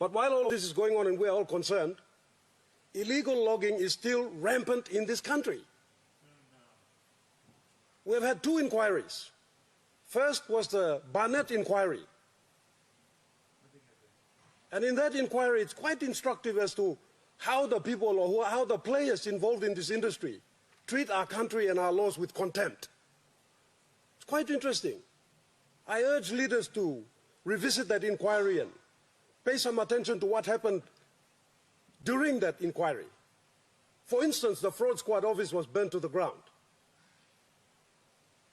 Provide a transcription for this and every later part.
But while all this is going on and we're all concerned, illegal logging is still rampant in this country. We've had two inquiries. First was the Barnett inquiry. And in that inquiry, it's quite instructive as to how the people or how the players involved in this industry treat our country and our laws with contempt. It's quite interesting. I urge leaders to revisit that inquiry and pay some attention to what happened during that inquiry. For instance, the fraud squad office was burnt to the ground.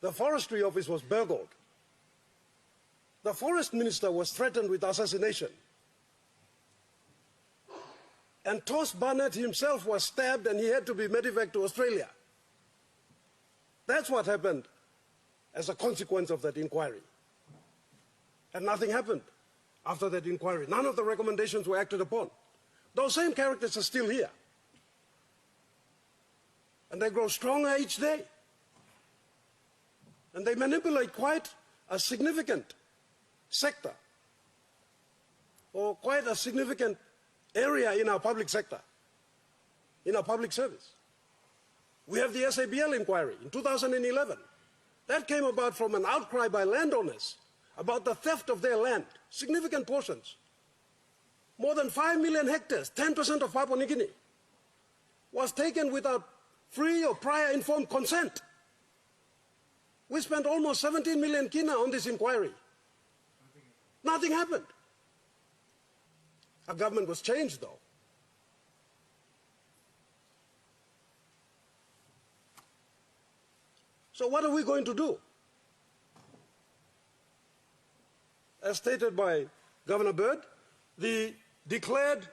The forestry office was burgled. The forest minister was threatened with assassination. And Tos Barnett himself was stabbed and he had to be medevaced to Australia. That's what happened as a consequence of that inquiry. And nothing happened after that inquiry. None of the recommendations were acted upon. Those same characters are still here. And they grow stronger each day. And they manipulate quite a significant sector, or quite a significant area in our public sector, in our public service. We have the SABL inquiry in 2011. That came about from an outcry by landowners about the theft of their land, significant portions. More than 5 million hectares, 10% of Papua New Guinea, was taken without free or prior informed consent. We spent almost 17 million kina on this inquiry. Nothing happened. Our government was changed, though. So what are we going to do? As stated by Governor Bird, the declared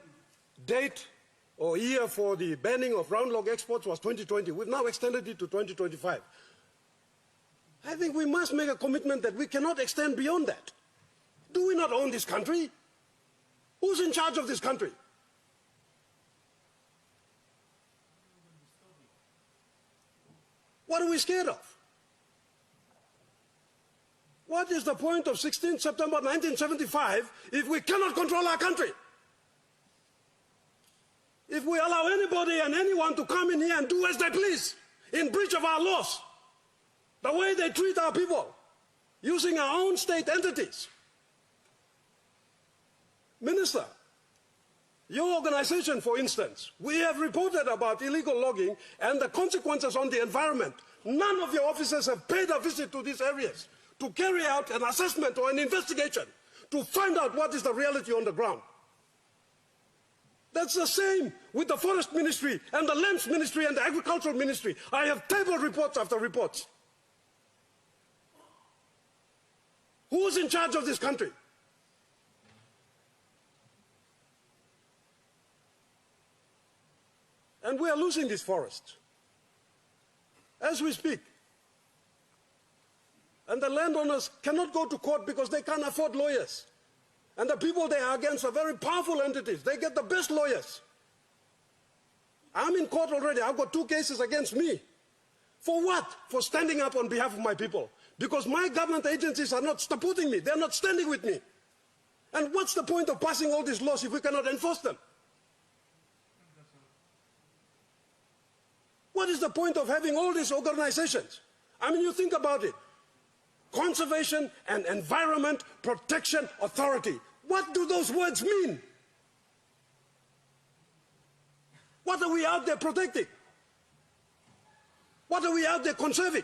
date or year for the banning of round log exports was 2020. We've now extended it to 2025. I think we must make a commitment that we cannot extend beyond that. Do we not own this country? Who's in charge of this country? What are we scared of? What is the point of 16 September 1975 if we cannot control our country? If we allow anybody and anyone to come in here and do as they please, in breach of our laws, the way they treat our people, using our own state entities. Minister, your organization, for instance, we have reported about illegal logging and the consequences on the environment. None of your officers have paid a visit to these areas to carry out an assessment or an investigation to find out what is the reality on the ground. That's the same with the Forest Ministry and the Lands Ministry and the Agricultural Ministry. I have tabled reports after reports. Who's in charge of this country? And we are losing these forests as we speak. And the landowners cannot go to court because they can't afford lawyers. And the people they are against are very powerful entities. They get the best lawyers. I'm in court already. I've got 2 cases against me. For what? For standing up on behalf of my people. Because my government agencies are not supporting me. They're not standing with me. And what's the point of passing all these laws if we cannot enforce them? What is the point of having all these organizations? I mean, you think about it. Conservation and Environment Protection Authority. What do those words mean? What are we out there protecting? What are we out there conserving?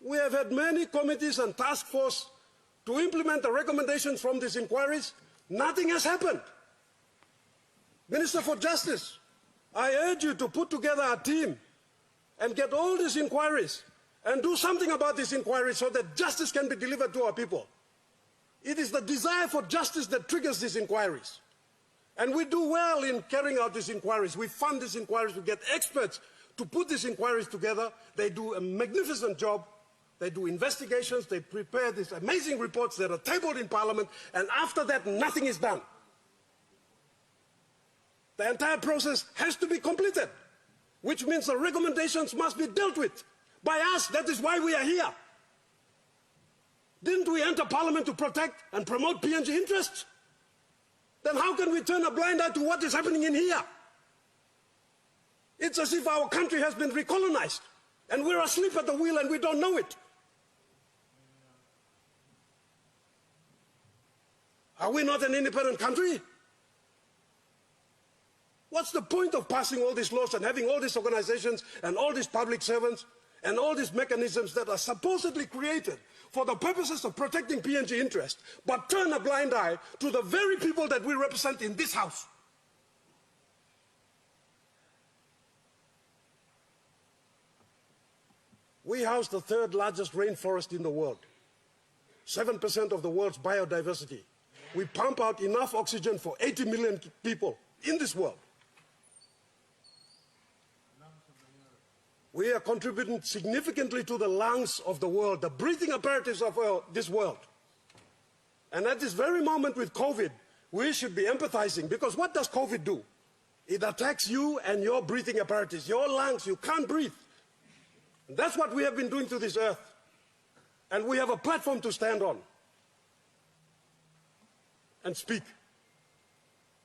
We have had many committees and task force to implement the recommendations from these inquiries. Nothing has happened. Minister for Justice, I urge you to put together a team and get all these inquiries and do something about these inquiries so that justice can be delivered to our people. It is the desire for justice that triggers these inquiries. And we do well in carrying out these inquiries. We fund these inquiries, we get experts to put these inquiries together. They do a magnificent job. They do investigations, they prepare these amazing reports that are tabled in Parliament, and after that, nothing is done. The entire process has to be completed, which means the recommendations must be dealt with by us. That is why we are here. Didn't we enter Parliament to protect and promote PNG interests? Then how can we turn a blind eye to what is happening in here? It's as if our country has been recolonized and we're asleep at the wheel and we don't know it. Are we not an independent country? What's the point of passing all these laws and having all these organizations and all these public servants and all these mechanisms that are supposedly created for the purposes of protecting PNG interests, but turn a blind eye to the very people that we represent in this House? We house the third largest rainforest in the world, 7% of the world's biodiversity. We pump out enough oxygen for 80 million people in this world. We are contributing significantly to the lungs of the world, the breathing apparatus of this world. And at this very moment with COVID, we should be empathizing, because what does COVID do? It attacks you and your breathing apparatus, your lungs. You can't breathe. And that's what we have been doing to this earth. And we have a platform to stand on and speak.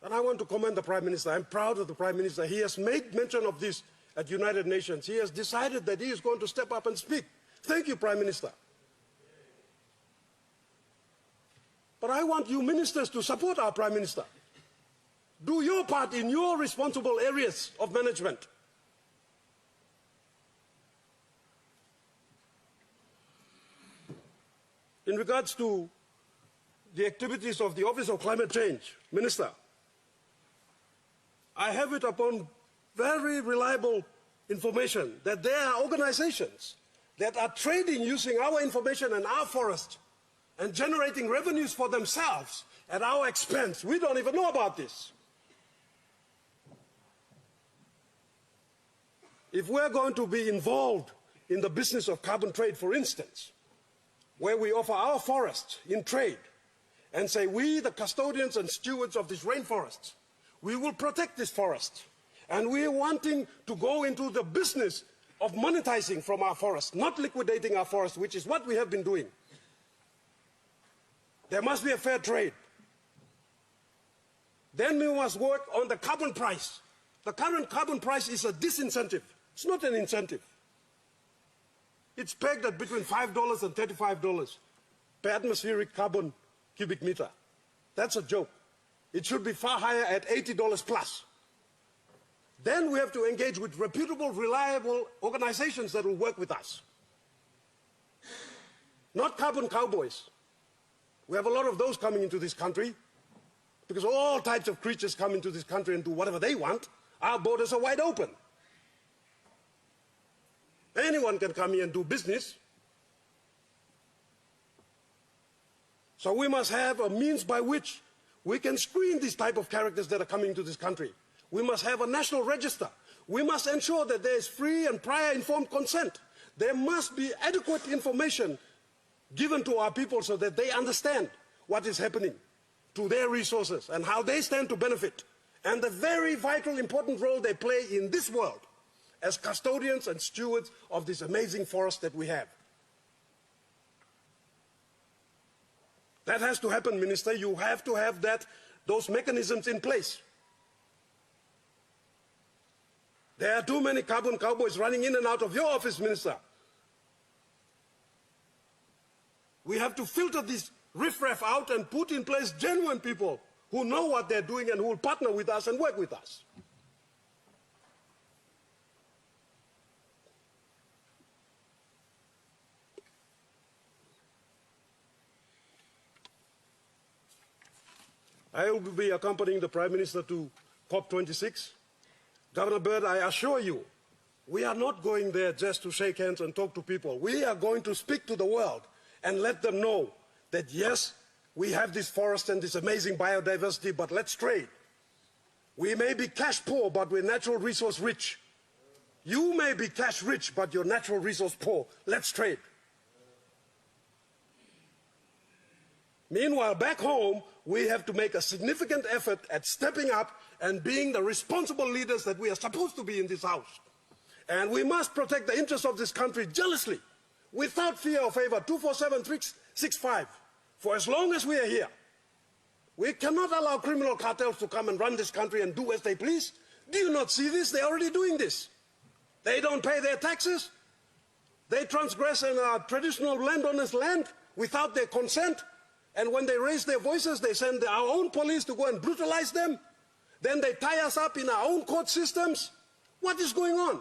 And I want to commend the Prime Minister. I'm proud of the Prime Minister. He has made mention of this at United Nations. He has decided that he is going to step up and speak. Thank you, Prime Minister. But I want you ministers to support our Prime Minister. Do your part in your responsible areas of management. In regards to the activities of the Office of Climate Change, Minister, I have it upon very reliable information that there are organizations that are trading using our information and our forest and generating revenues for themselves at our expense. We don't even know about this. If we're going to be involved in the business of carbon trade, for instance, where we offer our forests in trade and say, we, the custodians and stewards of these rainforests, we will protect this forest. And we are wanting to go into the business of monetizing from our forests, not liquidating our forests, which is what we have been doing. There must be a fair trade. Then we must work on the carbon price. The current carbon price is a disincentive. It's not an incentive. It's pegged at between $5 and $35 per atmospheric carbon cubic meter. That's a joke. It should be far higher at $80 plus. Then we have to engage with reputable, reliable organizations that will work with us. Not carbon cowboys. We have a lot of those coming into this country because all types of creatures come into this country and do whatever they want. Our borders are wide open. Anyone can come here and do business. So we must have a means by which we can screen these type of characters that are coming to this country. We must have a national register. We must ensure that there is free and prior informed consent. There must be adequate information given to our people so that they understand what is happening to their resources and how they stand to benefit, and the very vital, important role they play in this world as custodians and stewards of this amazing forest that we have. That has to happen, Minister. You have to have those mechanisms in place. There are too many carbon cowboys running in and out of your office, Minister. We have to filter this riffraff out and put in place genuine people who know what they're doing and who will partner with us and work with us. I will be accompanying the Prime Minister to COP26. Governor Bird, I assure you, we are not going there just to shake hands and talk to people. We are going to speak to the world and let them know that yes, we have this forest and this amazing biodiversity, but let's trade. We may be cash poor, but we're natural resource rich. You may be cash rich, but you're natural resource poor. Let's trade. Meanwhile, back home, we have to make a significant effort at stepping up and being the responsible leaders that we are supposed to be in this House. And we must protect the interests of this country jealously. without fear or favor, 247-365, for as long as we are here. We cannot allow criminal cartels to come and run this country and do as they please. Do you not see this? They're already doing this. They don't pay their taxes. They transgress in our traditional landowners' land without their consent. And when they raise their voices, they send our own police to go and brutalize them. Then they tie us up in our own court systems. What is going on?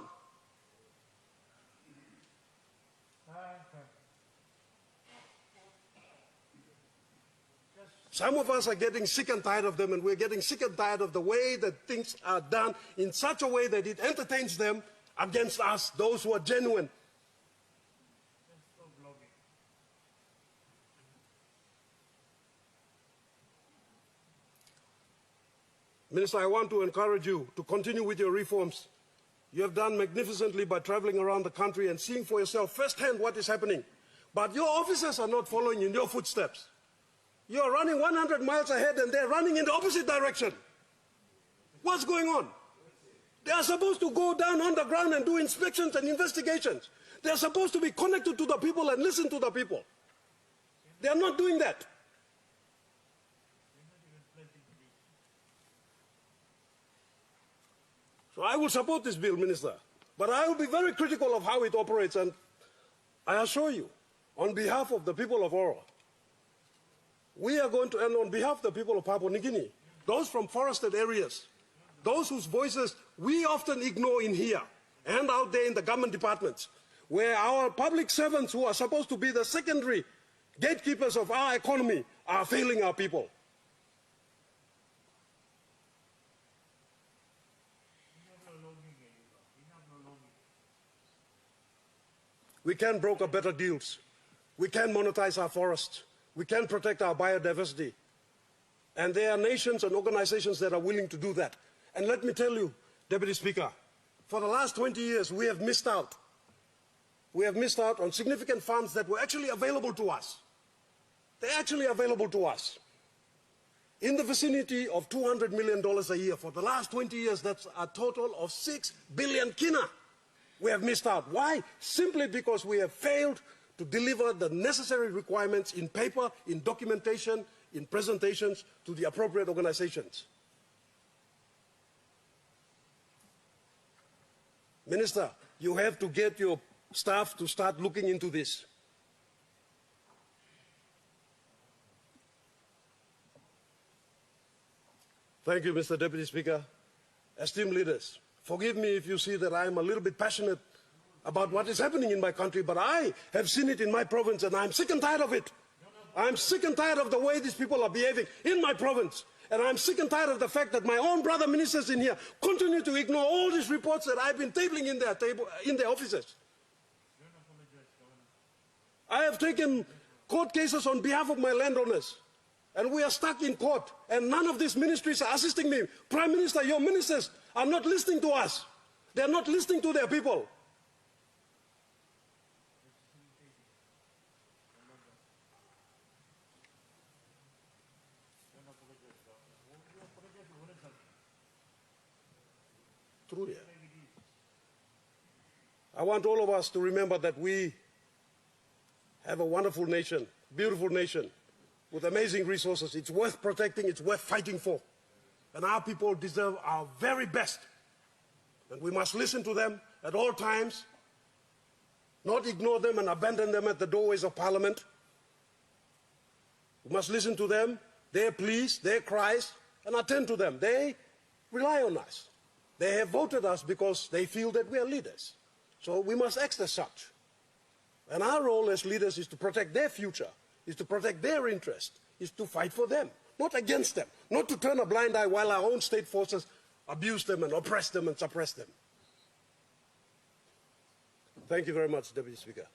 Some of us are getting sick and tired of them, and we're getting sick and tired of the way that things are done in such a way that it entertains them against us, those who are genuine. Minister, I want to encourage you to continue with your reforms. You have done magnificently by traveling around the country and seeing for yourself firsthand what is happening. But your officers are not following in your footsteps. You are running 100 miles ahead and they're running in the opposite direction. What's going on? They are supposed to go down on the ground and do inspections and investigations. They are supposed to be connected to the people and listen to the people. They are not doing that. So I will support this bill, Minister, but I will be very critical of how it operates, and I assure you, on behalf of the people of Oro, we are going to, and on behalf of the people of Papua New Guinea, those from forested areas, those whose voices we often ignore in here and out there in the government departments, where our public servants who are supposed to be the secondary gatekeepers of our economy are failing our people. We can broker better deals. We can monetize our forests. We can protect our biodiversity. And there are nations and organizations that are willing to do that. And let me tell you, Deputy Speaker, for the last 20 years, we have missed out. We have missed out on significant funds that were actually available to us. They're actually available to us. In the vicinity of $200 million a year. For the last 20 years, that's a total of 6 billion kina. We have missed out. Why? Simply because we have failed to deliver the necessary requirements in paper, in documentation, in presentations to the appropriate organizations. Minister, you have to get your staff to start looking into this. Thank you, Mr. Deputy Speaker. Esteemed leaders, forgive me if you see that I am a little bit passionate about what is happening in my country, but I have seen it in my province and I'm sick and tired of it. I'm sick and tired of the way these people are behaving in my province. And I'm sick and tired of the fact that my own brother ministers in here continue to ignore all these reports that I've been tabling in their offices. I have taken court cases on behalf of my landowners, and we are stuck in court, and none of these ministries are assisting me. Prime Minister, your ministers are not listening to us. They are not listening to their people. True, yeah. I want all of us to remember that we have a wonderful nation, beautiful nation, with amazing resources. It's worth protecting, it's worth fighting for. And our people deserve our very best. And we must listen to them at all times, not ignore them and abandon them at the doorways of Parliament. We must listen to them, their pleas, their cries, and attend to them. They rely on us. They have voted us because they feel that we are leaders. So we must act as such. And our role as leaders is to protect their future, is to protect their interest, is to fight for them, not against them, not to turn a blind eye while our own state forces abuse them and oppress them and suppress them. Thank you very much, Deputy Speaker.